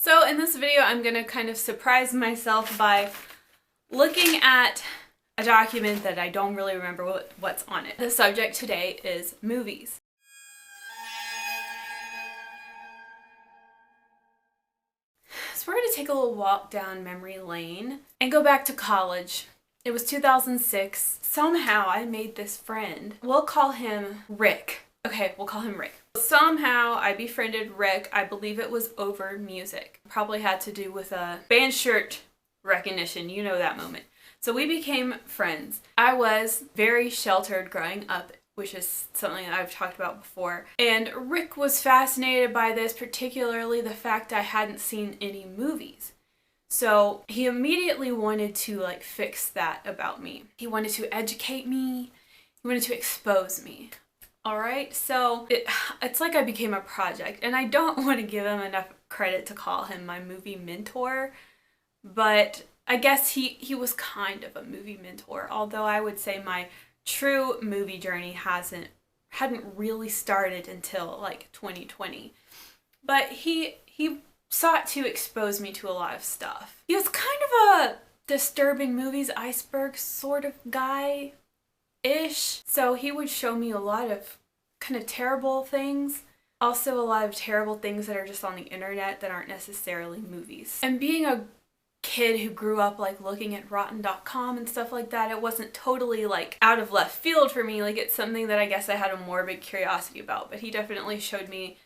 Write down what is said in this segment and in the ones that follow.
So in this video, I'm gonna kind of surprise myself by looking at a document that I don't really remember what's on it. The subject today is movies. So we're gonna take a little walk down memory lane and go back to college. It was 2006. Somehow I made this friend. We'll call him Rick. Okay, we'll call him Rick. Somehow I befriended Rick. I believe it was over music. Probably had to do with a band shirt recognition. You know that moment. So we became friends. I was very sheltered growing up, which is something I've talked about before. And Rick was fascinated by this, particularly the fact I hadn't seen any movies. So he immediately wanted to fix that about me. He wanted to educate me. He wanted to expose me. All right, so it's like I became a project, and I don't want to give him enough credit to call him my movie mentor, but I guess he was kind of a movie mentor, although I would say my true movie journey hadn't really started until 2020. But he sought to expose me to a lot of stuff. He was kind of a disturbing movies iceberg sort of guy. So he would show me a lot of kind of terrible things, also a lot of terrible things that are just on the internet that aren't necessarily movies. And being a kid who grew up looking at rotten.com and stuff like that, it wasn't totally out of left field for me. It's something that I guess I had a morbid curiosity about, but he definitely showed me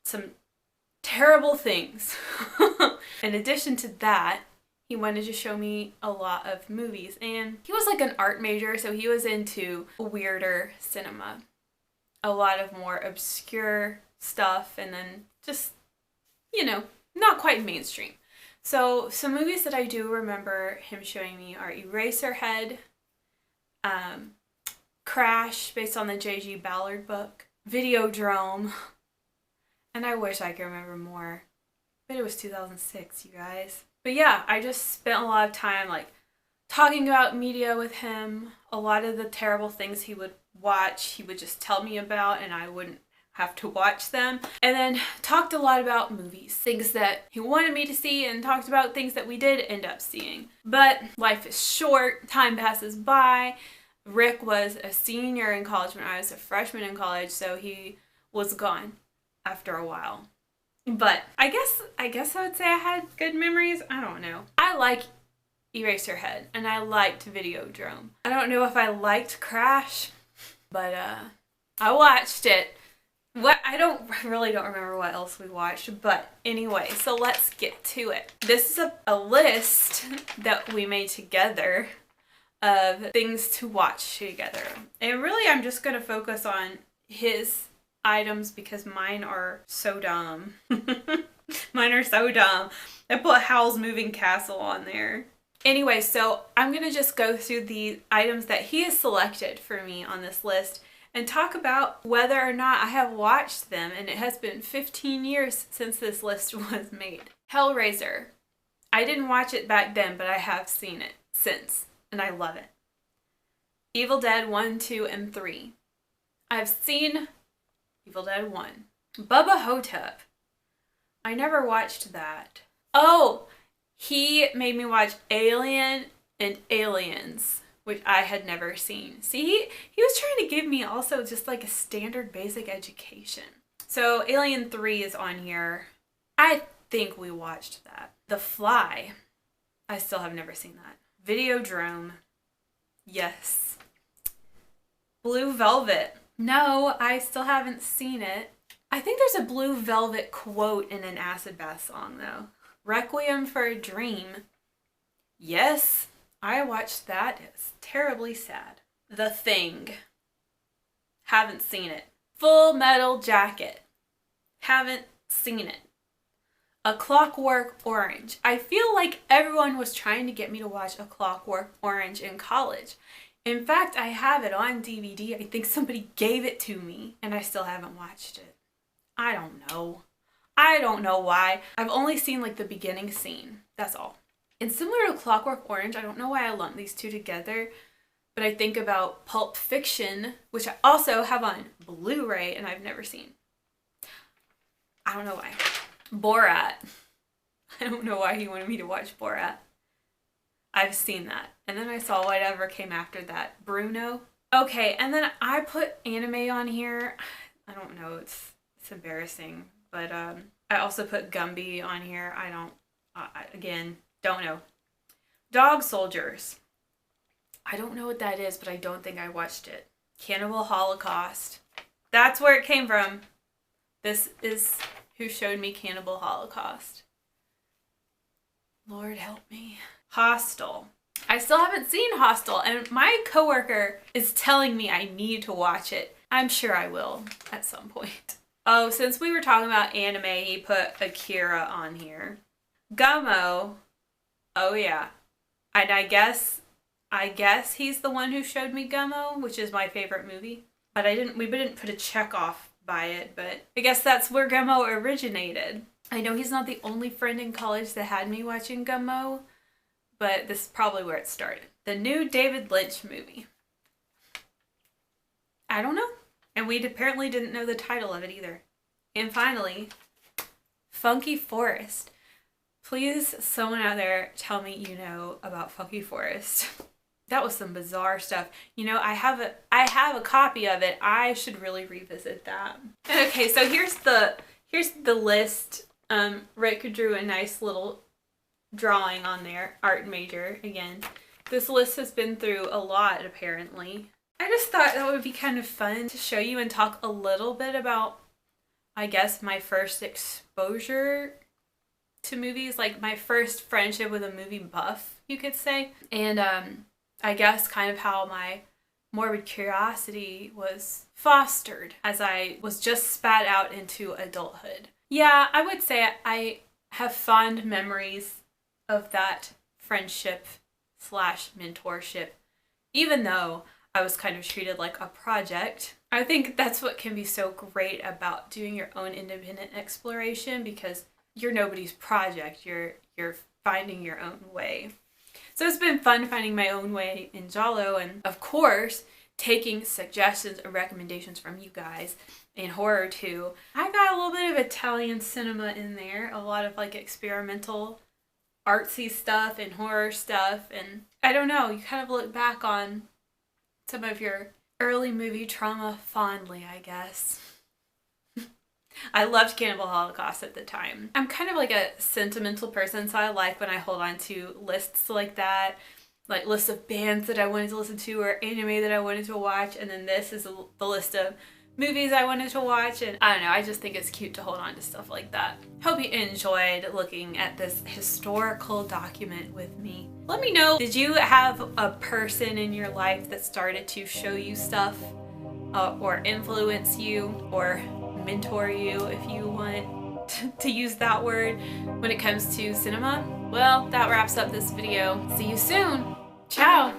some terrible things. In addition to that, he wanted to show me a lot of movies, and he was an art major, so he was into weirder cinema. A lot of more obscure stuff, and then just, not quite mainstream. So some movies that I do remember him showing me are Eraserhead, Crash, based on the J.G. Ballard book, Videodrome, and I wish I could remember more, but it was 2006, you guys. But yeah, I just spent a lot of time talking about media with him. A lot of the terrible things he would watch, he would just tell me about, and I wouldn't have to watch them. And then talked a lot about movies, things that he wanted me to see, and talked about things that we did end up seeing. But life is short, time passes by. Rick was a senior in college when I was a freshman in college, so he was gone after a while. But I guess I would say I had good memories. I don't know. I like Eraserhead, and I liked Videodrome. I don't know if I liked Crash, but I watched it. I really don't remember what else we watched, but anyway, so let's get to it. This is a list that we made together of things to watch together. And really, I'm just going to focus on his items because mine are so dumb. Mine are so dumb. I put Howl's Moving Castle on there. Anyway, so I'm going to just go through the items that he has selected for me on this list and talk about whether or not I have watched them, and it has been 15 years since this list was made. Hellraiser. I didn't watch it back then, but I have seen it since, and I love it. Evil Dead 1, 2, and 3. I've seen Evil Dead 1. Bubba Hotep. I never watched that. Oh, he made me watch Alien and Aliens, which I had never seen. See, he was trying to give me also just a standard basic education. So Alien 3 is on here. I think we watched that. The Fly. I still have never seen that. Videodrome. Yes. Blue Velvet. No, I still haven't seen it. I think there's a Blue Velvet quote in an Acid Bath song, though. Requiem for a Dream. Yes, I watched that. It's terribly sad. The Thing. Haven't seen it. Full Metal Jacket. Haven't seen it. A Clockwork Orange. I feel like everyone was trying to get me to watch A Clockwork Orange in college. In fact, I have it on DVD. I think somebody gave it to me, and I still haven't watched it. I don't know. I don't know why. I've only seen the beginning scene. That's all. And similar to Clockwork Orange, I don't know why I lumped these two together, but I think about Pulp Fiction, which I also have on Blu-ray and I've never seen. I don't know why. Borat. I don't know why he wanted me to watch Borat. I've seen that. And then I saw whatever came after that. Bruno. Okay, and then I put anime on here. I don't know, it's embarrassing. But I also put Gumby on here. Again, don't know. Dog Soldiers. I don't know what that is, but I don't think I watched it. Cannibal Holocaust. That's where it came from. This is who showed me Cannibal Holocaust. Lord help me. Hostel. I still haven't seen Hostel, and my coworker is telling me I need to watch it. I'm sure I will at some point. Oh, since we were talking about anime, he put Akira on here. Gummo. Oh yeah. And I guess he's the one who showed me Gummo, which is my favorite movie. But we didn't put a check off by it, but I guess that's where Gummo originated. I know he's not the only friend in college that had me watching Gummo, but this is probably where it started. The new David Lynch movie. I don't know. And we apparently didn't know the title of it either. And finally, Funky Forest. Please, someone out there tell me you know about Funky Forest. That was some bizarre stuff. You know, I have a copy of it. I should really revisit that. Okay, so here's the list. Rick drew a nice little drawing on there. Art major again. This list has been through a lot apparently. I just thought that would be kind of fun to show you and talk a little bit about, I guess, my first exposure to movies, like my first friendship with a movie buff, you could say. And I guess kind of how my morbid curiosity was fostered as I was just spat out into adulthood. Yeah, I would say I have fond memories of that friendship / mentorship, even though I was kind of treated like a project. I think that's what can be so great about doing your own independent exploration, because you're nobody's project. You're finding your own way. So it's been fun finding my own way in Giallo, and of course taking suggestions or recommendations from you guys in horror too. I got a little bit of Italian cinema in there, a lot of like experimental artsy stuff and horror stuff, and I don't know, you kind of look back on some of your early movie trauma fondly, I guess. I loved Cannibal Holocaust at the time. I'm kind of like a sentimental person, so I like when I hold on to lists like that, like lists of bands that I wanted to listen to or anime that I wanted to watch, and then this is the list of movies I wanted to watch, and I don't know, I just think it's cute to hold on to stuff like that. Hope you enjoyed looking at this historical document with me. Let me know, did you have a person in your life that started to show you stuff or influence you or mentor you, if you want to use that word, when it comes to cinema? Well, that wraps up this video. See you soon. Ciao.